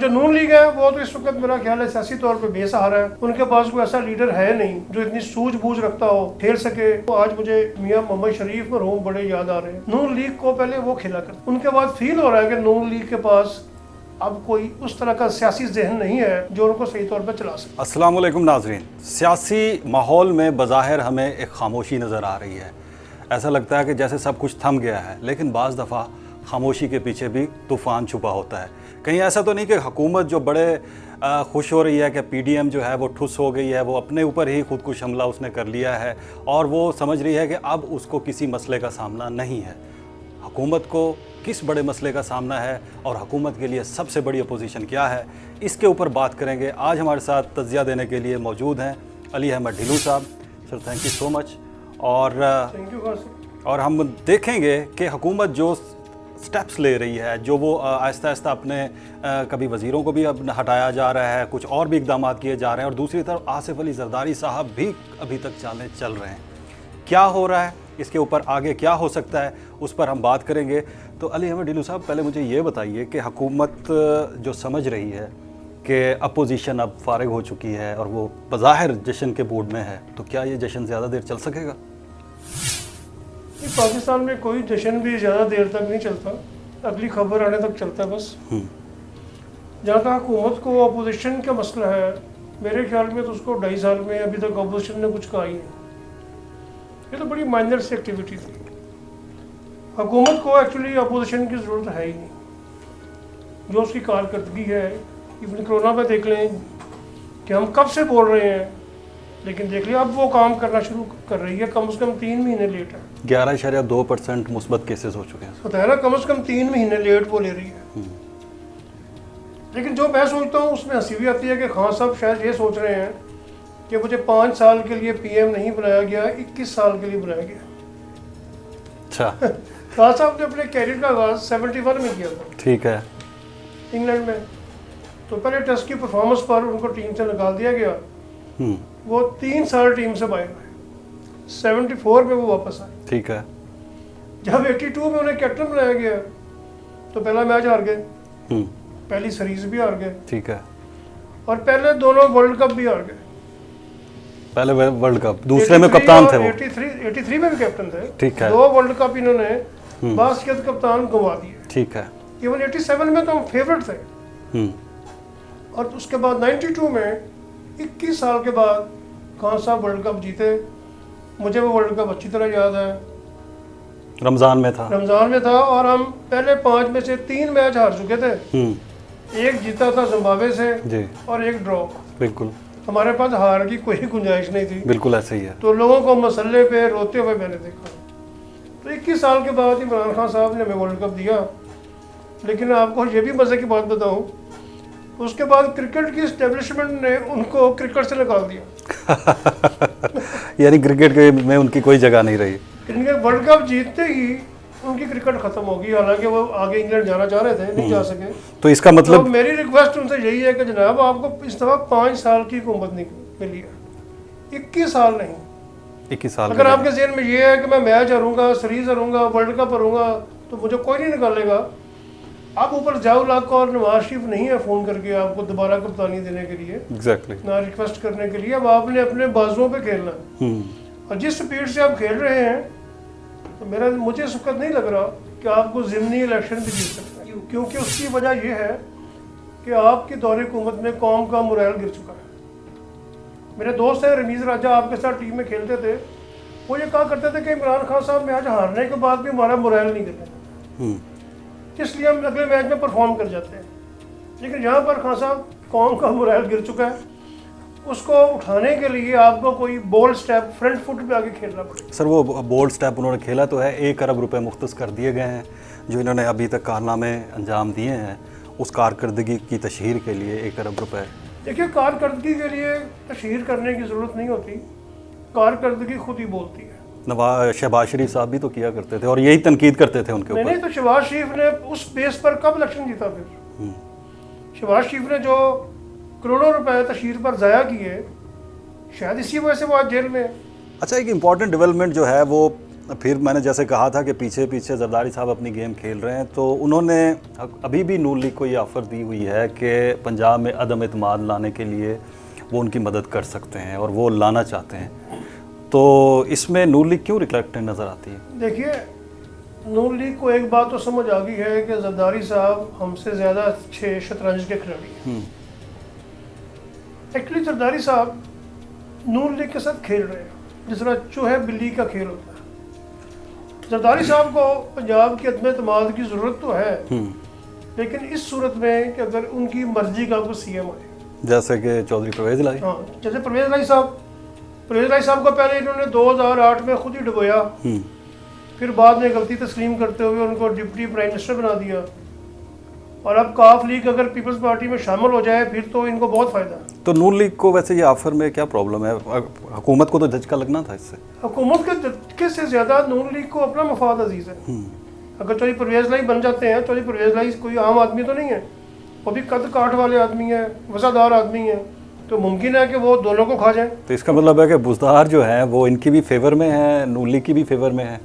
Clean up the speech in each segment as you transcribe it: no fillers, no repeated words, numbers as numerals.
जो नून लीग है वो तो इस वक्त मेरा ख्याल है सियासी तौर पे बेसहारा है। उनके पास कोई ऐसा लीडर है नहीं जो इतनी सूझबूझ रखता हो, खेल सके। तो आज मुझे मियां मोहम्मद शरीफ मरहूम बड़े याद आ रहे हैं। नून लीग को पहले वो खेला करते, उनके बाद फील हो रहा है कि नून लीग के पास अब कोई उस तरह का सियासी जहन नहीं है जो उनको सही तौर पर चला सके। अस्सलाम वालेकुम नाज़रीन। सियासी माहौल में बज़ाहिर हमें एक खामोशी नज़र आ रही है। ऐसा लगता है कि जैसे सब कुछ थम गया है, लेकिन बाज़ दफ़ा खामोशी के पीछे भी तूफ़ान छुपा होता है। कहीं ऐसा तो नहीं कि हुकूमत जो बड़े खुश हो रही है कि पीडीएम जो है वो ठुस हो गई है, वो अपने ऊपर ही खुदकुश हमला उसने कर लिया है और वो समझ रही है कि अब उसको किसी मसले का सामना नहीं है। हुकूमत को किस बड़े मसले का सामना है और हुकूमत के लिए सबसे बड़ी अपोजिशन क्या है, इसके ऊपर बात करेंगे। आज हमारे साथ तज़िया देने के लिए मौजूद हैं अली अहमद ढिल्लू साहब। Sir thank you so much. और हम देखेंगे कि हुकूमत जो स्टेप्स ले रही है, जो वो आहिस्ता आहिस्ता अपने कभी वज़ीरों को भी अब हटाया जा रहा है, कुछ और भी इकदाम किए जा रहे हैं और दूसरी तरफ आसिफ अली ज़रदारी साहब भी अभी तक चालें चल रहे हैं। क्या हो रहा है, इसके ऊपर आगे क्या हो सकता है, उस पर हम बात करेंगे। तो अली अहमद ढिल्लू साहब, पहले मुझे ये बताइए कि हुकूमत जो समझ रही है कि अपोजिशन अब फारिग हो चुकी है और वो बज़ाहिर जश्न के मूड में है, तो क्या ये जश्न ज़्यादा देर चल सकेगा? पाकिस्तान में कोई जश्न भी ज़्यादा देर तक नहीं चलता, अगली खबर आने तक चलता है बस। जहाँ तक हुकूमत को अपोजिशन का मसला है, मेरे ख्याल में तो उसको 2.5 साल में अभी तक अपोजिशन ने कुछ कहा ही नहीं। ये तो बड़ी माइनर सी एक्टिविटी थी। हुकूमत को एक्चुअली अपोजिशन की ज़रूरत है ही नहीं। जो उसकी कारकर्दगी है, इवन कोरोना पे देख लें कि हम कब से बोल रहे हैं, लेकिन देख लिया अब वो काम करना शुरू कर रही है। कम से कम 3 महीने लेट है। 11.2% मुस्बत केसेस हो चुके हैं। पता है ना, कम से कम 3 महीने लेट वो ले रही है। लेकिन जो मैं सोचता हूँ उसमें हंसी भी आती है कि खान साहब शायद ये सोच रहे हैं कि मुझे 5 साल के लिए पीएम नहीं बनाया गया, 21 साल के लिए बनाया गया। अच्छा। खान साहब ने अपने कैरियर का आगाज 71 में किया था। ठीक है। इंग्लैंड में तो पहले टेस्ट की परफॉर्मेंस पर उनको टीम से निकाल दिया गया। वो 3 साल टीम से बाहर रहे। 74 में वो वापस आए। ठीक है। जब 82 में उन्हें कैप्टन बनाया गया तो पहला मैच हार गए, पहली सीरीज भी हार गए। ठीक है। और पहले दोनों वर्ल्ड कप भी हार गए। पहले वर्ल्ड कप, दूसरे में कप्तान थे वो। 83 में भी कैप्टन थे। ठीक है। 2 वर्ल्ड कप इन्होंने बास्केट कप्तान गंवा दिए। ठीक है। इवन 87 में तो हम फेवरेट थे। और उसके बाद 92 में 21 साल के बाद खान साहब वर्ल्ड कप जीते। मुझे वो वर्ल्ड कप अच्छी तरह याद है। रमज़ान में था और हम पहले 5 में से 3 मैच हार चुके थे। एक जीता था जिम्बाब्वे से जी। और एक ड्रॉ। बिल्कुल। हमारे पास हार की कोई गुंजाइश नहीं थी। बिल्कुल ऐसे ही है। तो लोगों को मसले पे रोते हुए मैंने देखा। तो 21 साल के बाद इमरान खान साहब ने हमें वर्ल्ड कप दिया। लेकिन आपको ये भी मज़े की बात बताऊं, उसके बाद क्रिकेट की एस्टेब्लिशमेंट ने उनको क्रिकेट से निकाल दिया। यानी क्रिकेट में उनकी कोई जगह नहीं रही। वर्ल्ड कप जीतते ही उनकी क्रिकेट खत्म होगी। हालांकि वो आगे इंग्लैंड जाना चाह रहे थे, नहीं जा सके। तो इसका मतलब तो मेरी रिक्वेस्ट उनसे यही है कि जनाब आपको इस दफा 5 साल की हुकूमत नहीं मिली है, 21 साल नहीं। 21 साल अगर आपके ज़हन में ये है कि मैं मैच हारूंगा, सीरीज हारूंगा, वर्ल्ड कप हारूंगा, तो मुझे कोई नहीं निकालेगा। आप ऊपर जाओ लाख और नवाज शरीफ नहीं है फ़ोन करके आपको दोबारा कप्तानी देने के लिए, ना रिक्वेस्ट करने के लिए। अब आपने अपने बाजुओं पे खेलना और जिस स्पीड से आप खेल रहे हैं तो मुझे इस वक्त नहीं लग रहा कि आपको ज़िमनी इलेक्शन भी जीत सकते हैं। क्योंकि उसकी वजह यह है कि आपकी दौरे हुकूमत में कौम का मोरल गिर चुका है। मेरे दोस्त हैं रमीज़ राजा, आपके साथ टीम में खेलते थे। वो ये कहा करते थे कि इमरान खान साहब मैच हारने के बाद भी हमारा मोरल नहीं गिरता, इसलिए हम अगले मैच में परफॉर्म कर जाते हैं। लेकिन यहाँ पर खान साहब कौम का मोरल गिर चुका है, उसको उठाने के लिए आपको कोई बोल्ड स्टेप फ्रंट फुट पे आगे खेलना पड़ेगा। सर वो बोल्ड स्टेप उन्होंने खेला तो है। 1 अरब रुपए मुख्तस कर दिए गए हैं जो इन्होंने अभी तक कारनामे अंजाम दिए हैं। उस कारकर्दगी की तशहीर के लिए 1 अरब रुपए। देखिए, कारकर्दगी के लिए तशहीर करने की ज़रूरत नहीं होती, कारकर्दगी खुद ही बोलती है। शहबाज शरीफ साहब भी तो किया करते थे और यही तनकीद करते थे उनके ऊपर। नहीं, तो शहबाज शरीफ ने उस बेस पर कब इलेक्शन जीता? फिर शहबाज शरीफ ने जो करोड़ों रुपए तशहीर पर ज़ाया किए, शायद इसी वजह से वो आज जेल में है। अच्छा, एक इम्पॉर्टेंट डेवलपमेंट जो है वो फिर मैंने जैसे कहा था कि पीछे पीछे जरदारी साहब अपनी गेम खेल रहे हैं, तो उन्होंने अभी भी नून लीग को ये ऑफ़र दी हुई है कि पंजाब में अदम एतमाद लाने के लिए वो उनकी मदद कर सकते हैं और वो लाना चाहते हैं। तो इसमें नून लीग क्यों रिलेक्टेंट नज़र आती है? देखिए, नून लीग को एक बात तो समझ आ गई है कि जरदारी साहब हमसे ज़्यादा अच्छे शतरंज के खिलाड़ी हैं। एक्चुअली जरदारी साहब नून लीग के साथ खेल रहे हैं जिस तरह चूहे बिल्ली का खेल होता है। जरदारी साहब को पंजाब के अदम एतमाद की ज़रूरत तो है, लेकिन इस सूरत में कि अगर उनकी मर्जी का कोई सीएम आए, जैसे कि चौधरी परवेज़ लाई। हाँ, जैसे परवेज़ लाई साहब को पहले इन्होंने 2008 में खुद ही डुबोया, फिर बाद में गलती तस्लीम करते हुए उनको डिप्टी प्राइम मिनिस्टर बना दिया, और अब काफ लीग अगर पीपल्स पार्टी में शामिल हो जाए फिर तो इनको बहुत फ़ायदा है। तो नून लीग को वैसे ये ऑफर में क्या प्रॉब्लम है? हुकूमत को तो झटका लगना था इससे। हुकूमत के झटके से ज़्यादा नून लीग को अपना मफाद अजीज़ है। अगर चौधरी परवेज़ लाई बन जाते हैं, चौधरी परवेज़ लाई कोई आम आदमी तो नहीं है, वो भी कद काठ वाले आदमी है, वज़ादार आदमी है, तो मुमकिन है कि वो दोनों को खा जाए। तो इसका मतलब है कि बुज़दार जो है वो इनकी भी फेवर में है, नून लीग की भी फेवर में है।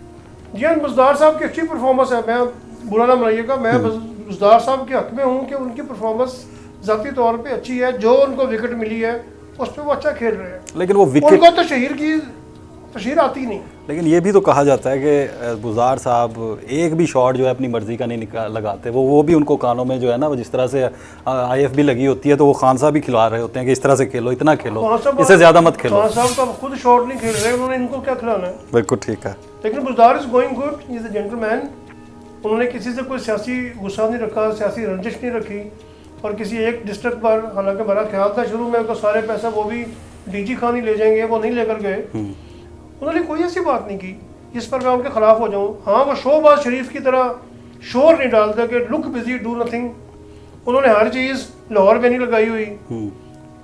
जी हाँ, बुज़दार साहब की अच्छी परफॉर्मेंस है, मैं बुरा ना बनाइएगा, मैं बुज़दार साहब के हक में हूँ कि उनकी परफॉर्मेंस ज़ाती तौर पे अच्छी है। जो उनको विकेट मिली है उस पर वो अच्छा खेल रहे हैं, लेकिन वो विकेट उनको तो शहीर की तशहीर आती नहीं। लेकिन ये भी तो कहा जाता है कि बुज़दार साहब एक भी शॉट जो है अपनी मर्जी का नहीं लगाते, वो भी उनको कानों में जो है ना, वो जिस तरह से IF भी लगी होती है तो वो खान साहब भी खिला रहे होते हैं कि इस तरह से खेलो, इतना खेलो, इससे ज़्यादा मत खेलो। खान साहब तो खुद शॉट नहीं खेल रहे, उन्होंने इनको क्या खिलाना है? बिल्कुल ठीक है। लेकिन Buzdar is going good, he is a gentleman. उन्होंने किसी से कोई सियासी गुस्सा नहीं रखा, सियासी रंजिश नहीं रखी, और किसी एक डिस्ट्रिक्ट पर, हालांकि मेरा ख्याल था शुरू में उनको सारे पैसा वो भी DG खान ही ले जाएंगे, वो नहीं लेकर गए। उन्होंने कोई ऐसी बात नहीं की जिस पर मैं उनके खिलाफ हो जाऊं। हाँ, वो शोबाज शरीफ की तरह शोर नहीं डालता कि लुक बिजी डू नथिंग। उन्होंने हर चीज़ लाहौर में नहीं लगाई हुई,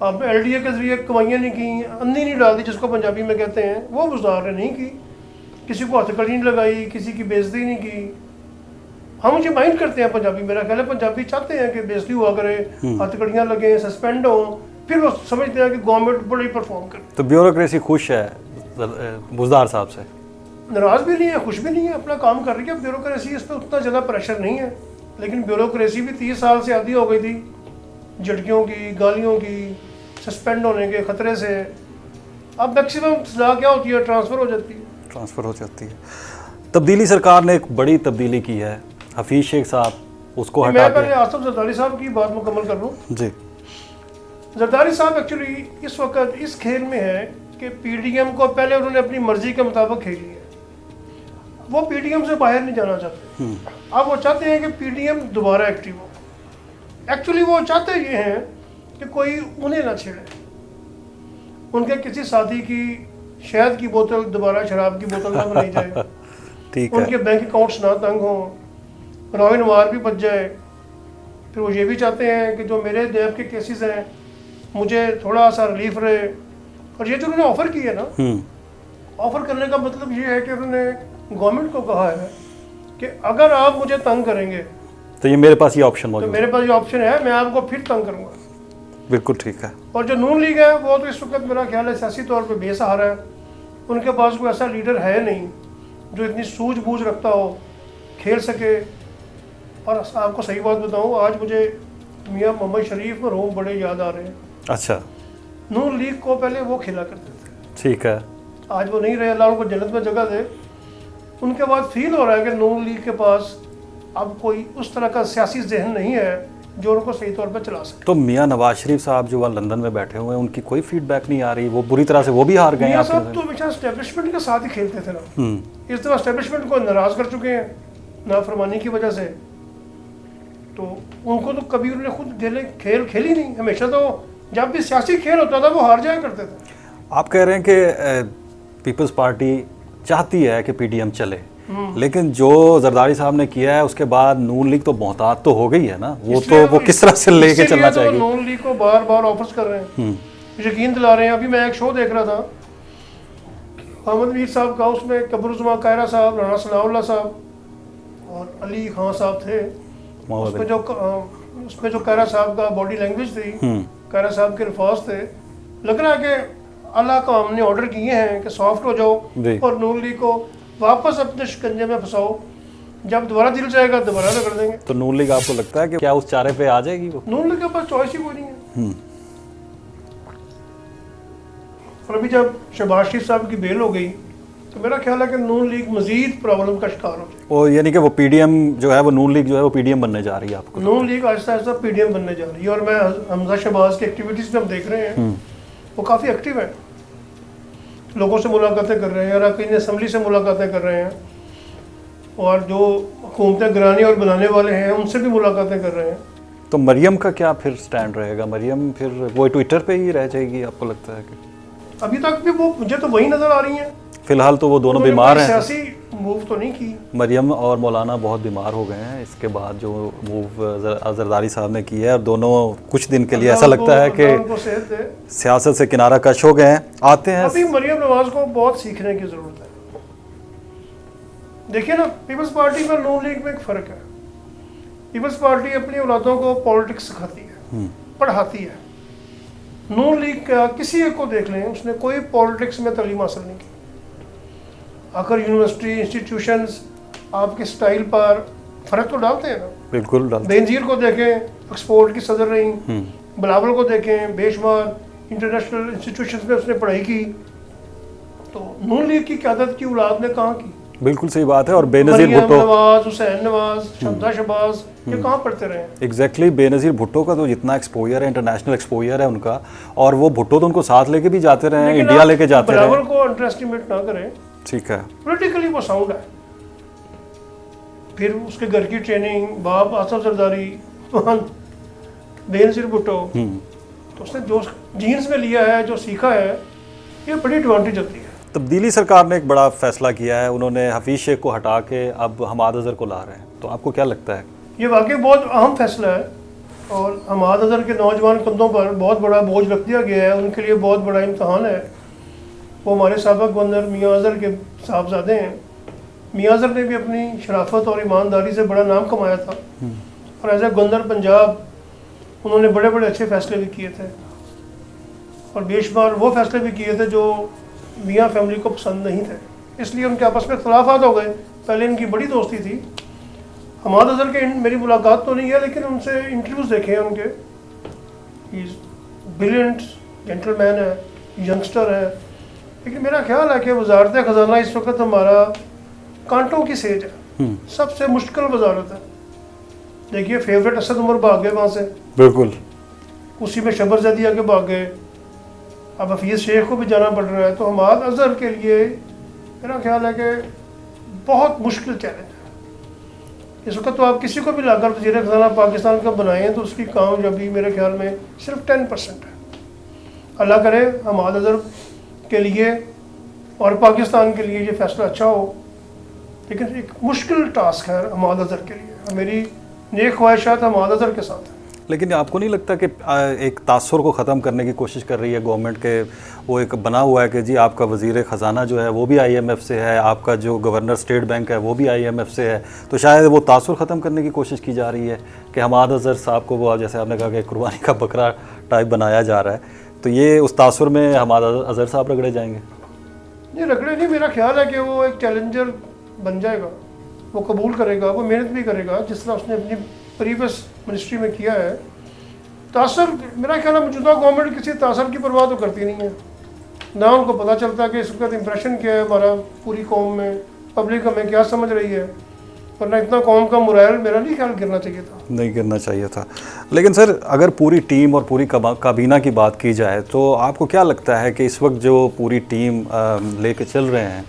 अब LDA के जरिए कमाइयाँ नहीं की, अंधी नहीं डाल दी जिसको पंजाबी में कहते हैं, वो बुज़दार ने नहीं की। किसी को हथकड़ी नहीं लगाई, किसी की बेइज्जती नहीं की। हम मुझे माइंड करते हैं पंजाबी, मेरा ख्याल है पंजाबी चाहते हैं कि बेइज्जती हुआ करे, हथकड़ियाँ लगे, सस्पेंड हो, फिर वो समझते हैं कि गवर्नमेंट बड़ी परफॉर्म करे। तो ब्यूरोक्रेसी खुश है बुज़दार साहब से? नाराज़ भी नहीं है, खुश भी नहीं है, अपना काम कर रही है ब्यूरोक्रेसी, इस पर उतना ज़्यादा प्रेशर नहीं है। लेकिन ब्यूरोक्रेसी भी 30 साल से आदी हो गई थी झटकियों की, गालियों की, सस्पेंड होने के ख़तरे से। अब मैक्सिमम सजा क्या होती है? ट्रांसफ़र हो जाती है। तब्दीली सरकार ने एक बड़ी तब्दीली की है, हफीज़ शेख साहब उसको हटा मैं पहले आसिफ जरदारी साहब की बात मुकम्मल कर लूँ। जी, जरदारी साहब एक्चुअली इस वक्त इस खेल में है कि PDM को पहले उन्होंने अपनी मर्जी के मुताबिक खेली है, वो PDM से बाहर नहीं जाना चाहते। अब वो चाहते हैं कि PDM दोबारा एक्टिव हो। एक्चुअली वो चाहते ये हैं कि कोई उन्हें ना छेड़े, उनके किसी साथी की शहद की बोतल दोबारा शराब की बोतल ना बनाई जाए, ठीक है, उनके बैंक अकाउंट्स ना तंग हों, रॉइन वार भी बच जाए। फिर वो ये भी चाहते हैं कि जो मेरे देव के केसेस हैं मुझे थोड़ा सा रिलीफ रहे। और ये जो उन्होंने ऑफ़र की है ना, ऑफ़र करने का मतलब ये है कि उन्होंने गवर्नमेंट को कहा है कि अगर आप मुझे तंग करेंगे तो ये मेरे पास ये ऑप्शन मौजूद है, तो मेरे पास ये ऑप्शन है, मैं आपको फिर तंग करूँगा। बिल्कुल ठीक है। और जो नून लीग है वो तो इस वक्त मेरा ख्याल है सियासी तौर पर बेसहारा है, उनके पास कोई ऐसा लीडर है नहीं जो इतनी सूझबूझ रखता हो, खेल सके। और आपको सही बात बताऊँ, आज मुझे मियाँ मोहम्मद शरीफ मरहूम बड़े याद आ रहे हैं। अच्छा, नून लीग को पहले वो खेला करते थे, ठीक है, आज वो नहीं रहे, अल्लाह उनको जन्नत में जगह दे। उनके बाद फील हो रहा है कि नून लीग के पास अब कोई उस तरह का सियासी जहन नहीं है जो उनको सही तौर पर चला सके। तो मियाँ नवाज शरीफ साहब जो वहाँ लंदन में बैठे हुए हैं, उनकी कोई फीडबैक नहीं आ रही, वो बुरी तरह से वो भी हार गए हैं। सब तो हमेशा एस्टेब्लिशमेंट के साथ ही खेलते थे ना, इस तरह एस्टेब्लिशमेंट को नाराज कर चुके हैं नाफरमानी की वजह से, तो उनको तो कभी उन्होंने खुद खेल खेली नहीं। हमेशा तो जब भी सियासी खेल होता था वो हार जाया करते थे। आप कह रहे हैं कि पीपल्स पार्टी चाहती है कि PDM चले, लेकिन जो जरदारी साहब ने किया है उसके बाद नून लीग तो मोहतात तो हो गई है ना, वो किस तरह से लेके चलना चाहिए? नून लीग को बार बार ऑफर्स कर रहे हैं, यकीन दिला रहे हैं। अभी मैं एक शो देख रहा था अहमद मीर साहब का, उसमें कबरुज़्ज़मा कायरा साहब, राना सनाउल्लाह साहब और अली खान साहब थे। उसमें जो कायरा साहब का बॉडी लैंग्वेज थी, कायरा साहब के अल्फाज थे, लग रहा है कि अल्लाह को हमने ऑर्डर किए हैं कि सॉफ्ट हो जाओ और नून लीग को वापस अपने शिकंजे में फंसाओ, जब दोबारा दिल जाएगा दोबारा रगड़ देंगे। तो नून लीग आपको लगता है कि क्या उस चारे पे आ जाएगी वो? नून लीग के पास चॉइस ही कोई नहीं है। और अभी जब शहबाज शरीफ साहब की बेल हो गई तो मेरा ख्याल है कि नून लीग मजीद प्रॉब्लम का शिकार हो जाएगी। और यानी कि वो पीडीएम जो है, वो नून लीग जो है वो पीडीएम बनने जा रही है आपको? नून लीग आहिस्ता आहिस्ता पीडीएम बनने जा रही है। और मैं हमजा शहबाज की एक्टिविटीज़ में हम देख रहे हैं वो काफ़ी एक्टिव है, लोगों से मुलाकातें कर रहे हैं, अरकान असम्बली से मुलाकातें कर रहे हैं, और जो हुकूमतें गिराने और बनाने वाले हैं उनसे भी मुलाकातें कर रहे हैं। तो मरियम का क्या फिर स्टैंड रहेगा? मरियम फिर वो ट्विटर पे ही रह जाएगी आपको लगता है कि? अभी तक भी वो मुझे तो वही नज़र आ रही हैं। फिलहाल तो वो दोनों बीमार हैं। सियासी मूव तो नहीं की। मरियम और मौलाना बहुत बीमार हो गए हैं इसके बाद जो मूव जरदारी साहब ने की है, और दोनों कुछ दिन के लिए ऐसा लगता है कि सियासत से किनारा कश हो गए हैं। आते हैं अभी मरियम नवाज को बहुत सीखने की ज़रूरत है। देखिए ना, पीपल्स पार्टी में नून लीग में एक फ़र्क है। पीपल्स पार्टी अपनी औलादों को पॉलिटिक्स सिखाती है, पढ़ाती है। नून लीग का किसी एक को देख लें, उसने कोई पॉलिटिक्स में तालीम हासिल नहीं की। आखिर यूनिवर्सिटी इंस्टीट्यूशंस आपके स्टाइल पर फ़र्क तो डालते हैं ना। बिल्कुल डालते हैं। बेनज़ीर को देखें, एक्सपोर्ट की सदर रही। बिलावल को देखें, बेशुमार इंटरनेशनल इंस्टीट्यूशंस में उसने पढ़ाई की। तो नून लीग की क़यादत की औलाद ने कहाँ की? बिल्कुल सही बात है। और बेनज़ीर भुट्टो, नवाज, हुसैन नवाज, शमसा शहबाज, ये कहाँ पढ़ते रहे? एग्जैक्टली। बेनज़ीर भुट्टो का तो जितना एक्सपोजर है, इंटरनेशनल एक्सपोजर है उनका, और वो भुट्टो तो उनको साथ लेके भी जाते रहे हैं, इंडिया लेके जाते रहे। बिलावल को अंडर एस्टिमेट ना करें, ठीक है। पॉलिटिकली वो साउंड है। फिर उसके घर की ट्रेनिंग, बाप आसफ जरदारी, बेनज़ीर भुट्टो, तो उसने जो जीन्स में लिया है, जो सीखा है, ये बड़ी एडवांटेज होती है। तब्दीली सरकार ने एक बड़ा फैसला किया है, उन्होंने हफीज़ शेख को हटा के अब हमाद अज़हर को ला रहे हैं, तो आपको क्या लगता है? ये वाकई बहुत अहम फैसला है, और हमाद अज़हर के नौजवान कंधों पर बहुत बड़ा बोझ रख दिया गया है। उनके लिए बहुत बड़ा इम्तहान है। वो हमारे साबिक़ गवर्नर मियां अज़हर के साहबजादे हैं। मियां अज़हर ने भी अपनी शराफत और ईमानदारी से बड़ा नाम कमाया था, और एज ए गवर्नर पंजाब उन्होंने बड़े बड़े अच्छे फैसले भी किए थे, और बेशुमार वो फैसले भी किए थे जो मियां फैमिली को पसंद नहीं थे, इसलिए उनके आपस में इख्तलाफात हो गए। पहले इनकी बड़ी दोस्ती थी। हमाद अज़हर के मेरी मुलाकात तो नहीं है, लेकिन उनसे इंटरव्यूज़ देखे हैं उनके। ही इज़ ब्रिलियंट जेंटलमैन है, यंगस्टर है, लेकिन मेरा ख्याल है कि वजारत ख़जाना इस वक्त हमारा कांटों की सेज है, सबसे मुश्किल वजारत है। देखिए, फेवरेट असद उमर भाग गए वहाँ से, बिल्कुल, उसी में शबर जदी आके भाग गए, अब हफीज़ शेख को भी जाना पड़ रहा है। तो हमाद अज़हर के लिए मेरा ख्याल है कि बहुत मुश्किल चैलेंज है इस वक्त। तो आप किसी को भी लाकर वज़ीर ख़ज़ाना पाकिस्तान का बनाएं तो उसकी कामयाबी मेरे ख्याल में सिर्फ 10% है। अल्लाह करे हमाद अज़हर के लिए और पाकिस्तान के लिए ये फैसला अच्छा हो, लेकिन एक मुश्किल टास्क है हमाद अज़हर के लिए। मेरी नेक ख्वाहिशात हमाद अज़हर के साथ है। लेकिन आपको नहीं लगता कि एक तासुर को ख़त्म करने की कोशिश कर रही है गवर्नमेंट के? वो एक बना हुआ है कि जी आपका वज़ीर ख़ज़ाना जो है वो भी IMF से है, आपका जो गवर्नर स्टेट बैंक है वो भी IMF से है, तो शायद वो तासुर ख़त्म करने की कोशिश की जा रही है कि हमाद अज़हर साहब को वो, जैसे आपने कहा कि कुर्बानी का बकरा टाइप बनाया जा रहा है, तो ये उस तासुर में हमाद अज़हर साहब रगड़े जाएंगे? नहीं, रगड़े नहीं। मेरा ख्याल है कि वो एक चैलेंजर बन जाएगा, वो कबूल करेगा, वो मेहनत भी करेगा जिस तरह उसने अपनी प्रीवियस मिनिस्ट्री में किया है। तासर, मेरा ख्याल है मौजूदा गवर्नमेंट किसी तासर की परवाह तो करती नहीं है, ना उनको पता चलता कि इस वक्त इंप्रेशन क्या है हमारा पूरी कौम में, पब्लिक हमें क्या समझ रही है, वरना इतना कौम का मोरल मेरा नहीं ख्याल गिरना चाहिए था। नहीं गिरना चाहिए था। लेकिन सर, अगर पूरी टीम और पूरी काबीना की बात की जाए तो आपको क्या लगता है कि इस वक्त जो पूरी टीम लेके चल रहे हैं,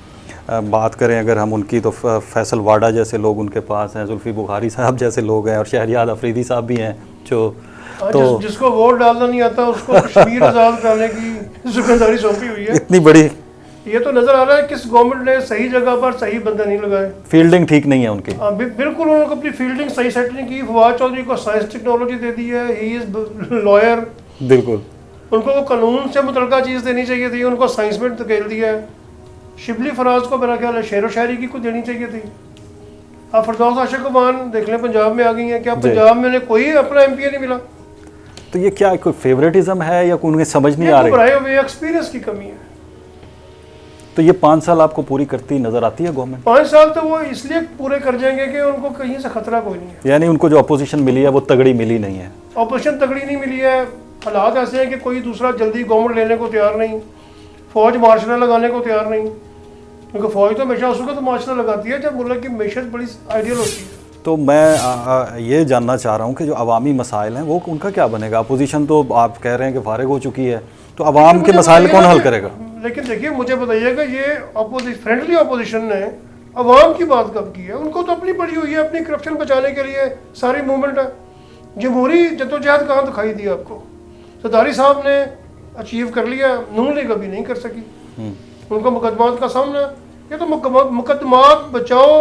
बात करें अगर हम उनकी, तो फैसल वाडा जैसे लोग उनके पास हैं, जुल्फी बुखारी साहब जैसे लोग हैं, और शहरियार अफरीदी साहब भी हैं जो तो जिसको वोट डालना नहीं आता उसको कश्मीर आज़ाद कराने की जिम्मेदारी सौंपी हुई है। इतनी बड़ी, ये तो नज़र आ रहा है किस गवर्नमेंट ने सही जगह पर सही बंदे नहीं लगाए। फील्डिंग ठीक नहीं है उनकी। बिल्कुल, उन्होंने अपनी फील्डिंग सही सेट नहीं की। फवाद चौधरी को साइंस टेक्नोलॉजी दे दी है, ही इज़ लॉयर। बिल्कुल, उनको वो कानून से मुतल्लिका चीज़ देनी चाहिए थी, उनको साइंस में धकेल दिया है। शिबली फराज को मेरा ख्याल है शेर व शायरी की कुछ देनी चाहिए थी। आप फरदौस आशिक़वान देख लें, पंजाब में आ गई हैं। क्या पंजाब में उन्हें कोई अपना MPA नहीं मिला? तो ये क्या कोई फेवरेटिज्म है या उन्हें समझ नहीं आ रही? हुए एक्सपीरियंस की कमी है। तो ये 5 साल आपको पूरी करती नजर आती है गवर्नमेंट? 5 साल तो वो इसलिए पूरे कर जाएंगे कि उनको कहीं से खतरा कोई नहीं है। यानी उनको जो अपोजिशन मिली है वो तगड़ी मिली नहीं है? अपोजिशन तगड़ी नहीं मिली है, हालात ऐसे हैं कि कोई दूसरा जल्दी गवर्नमेंट लेने को तैयार नहीं, फौज मार्शल लगाने को तैयार नहीं, क्योंकि फौज तो हमेशा उस वक्त मार्शल लगाती है जब मुल्क की मैशत बड़ी आइडियल होती है। तो मैं ये जानना चाह रहा हूँ कि जो अवामी मसाइल हैं वो उनका क्या बनेगा? अपोजिशन तो आप कह रहे हैं कि फारिग हो चुकी है, तो अवाम के मसाइल कौन हल करेगा? लेकिन देखिए मुझे बताइएगा, ये फ्रेंडली अपोजिशन ने अवाम की बात कब की है? उनको तो अपनी पड़ी हुई है, अपनी करप्शन बचाने के लिए सारी मूवमेंट है। जमहूरी जद्दोजहद कहाँ दिखाई दी आपको? सरदारी साहब ने अचीव कर लिया, नून लीग अभी नहीं कर सकी। उनको मुकदमात का सामना, ये तो मुकदमात बचाओ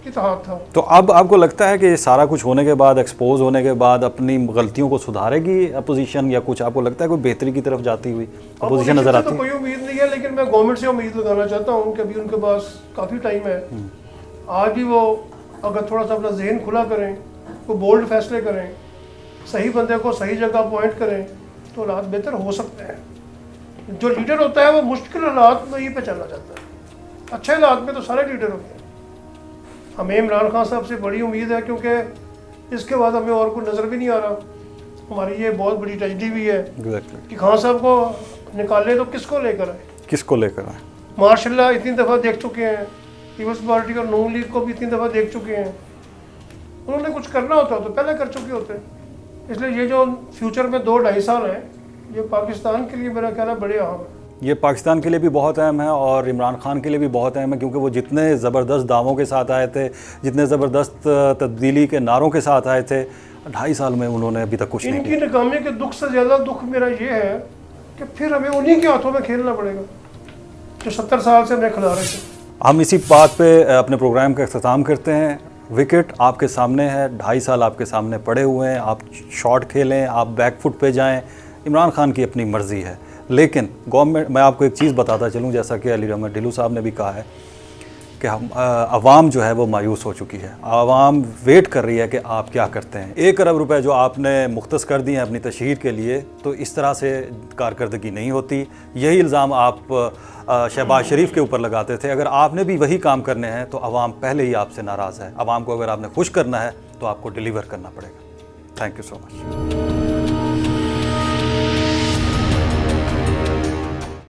की तहत था। तो अब आपको लगता है कि ये सारा कुछ होने के बाद, एक्सपोज होने के बाद अपनी गलतियों को सुधारेगी अपोजिशन, या कुछ आपको लगता है कोई बेहतरी की तरफ जाती हुई अपोजिशन नजर आती है? तो कोई उम्मीद नहीं है, लेकिन मैं गवर्नमेंट से उम्मीद लगाना चाहता हूँ कि अभी उनके पास काफ़ी टाइम है। आज भी वो अगर थोड़ा सा अपना जहन खुला करें, वो बोल्ड फैसले करें, सही बंदे को सही जगह अपॉइंट करें, तो हालात बेहतर हो सकते हैं। जो लीडर होता है वो मुश्किल हालात में ही पहचाना जाता है, अच्छे हालात में तो सारे लीडर होते हैं। हमें इमरान खान साहब से बड़ी उम्मीद है, क्योंकि इसके बाद हमें और कोई नज़र भी नहीं आ रहा। हमारी ये बहुत बड़ी ट्रेजेडी भी है कि खान साहब को निकाले तो किसको लेकर आए? किसको लेकर आए? माशाल्लाह इतनी दफ़ा देख चुके हैं, पीपल्स पार्टी और नून लीग को भी इतनी दफ़ा देख चुके हैं। उन्होंने कुछ करना होता तो पहले कर चुके होते। इसलिए ये जो फ्यूचर में 2-2.5 साल हैं, ये पाकिस्तान के लिए मेरा ख्याल है बड़े अहम है। ये पाकिस्तान के लिए भी बहुत अहम है और इमरान खान के लिए भी बहुत अहम है, क्योंकि वो जितने ज़बरदस्त दावों के साथ आए थे, जितने ज़बरदस्त तब्दीली के नारों के साथ आए थे, 2.5 साल में उन्होंने अभी तक कुछ नहीं किया। इनकी नाकामी के दुख से ज़्यादा दुख मेरा ये है कि फिर हमें उन्हीं के हाथों में खेलना पड़ेगा जो 70 साल से हमें खिला रहे थे। हम इसी बात पे अपने प्रोग्राम का अख्ताम करते हैं। विकेट आपके सामने है, 2.5 साल आपके सामने पड़े हुए हैं। आप शॉट खेलें, आप बैक फुट पे जाएं, इमरान खान की अपनी मर्ज़ी है। लेकिन गवर्नमेंट, मैं आपको एक चीज़ बताता चलूँ, जैसा कि अली रहमत ढिल्लों साहब ने भी कहा है कि हम आवाम जो है वो मायूस हो चुकी है। आवाम वेट कर रही है कि आप क्या करते हैं। 1 अरब रुपए जो आपने मुख्तस कर दिए हैं अपनी तशहीर के लिए, तो इस तरह से कारकर्दगी नहीं होती। यही इल्ज़ाम आप शहबाज शरीफ के ऊपर लगाते थे। अगर आपने भी वही काम करने हैं तो आवाम पहले ही आपसे नाराज़ है। आवाम को अगर आपने खुश करना है तो आपको डिलीवर करना पड़ेगा। Thank you so much.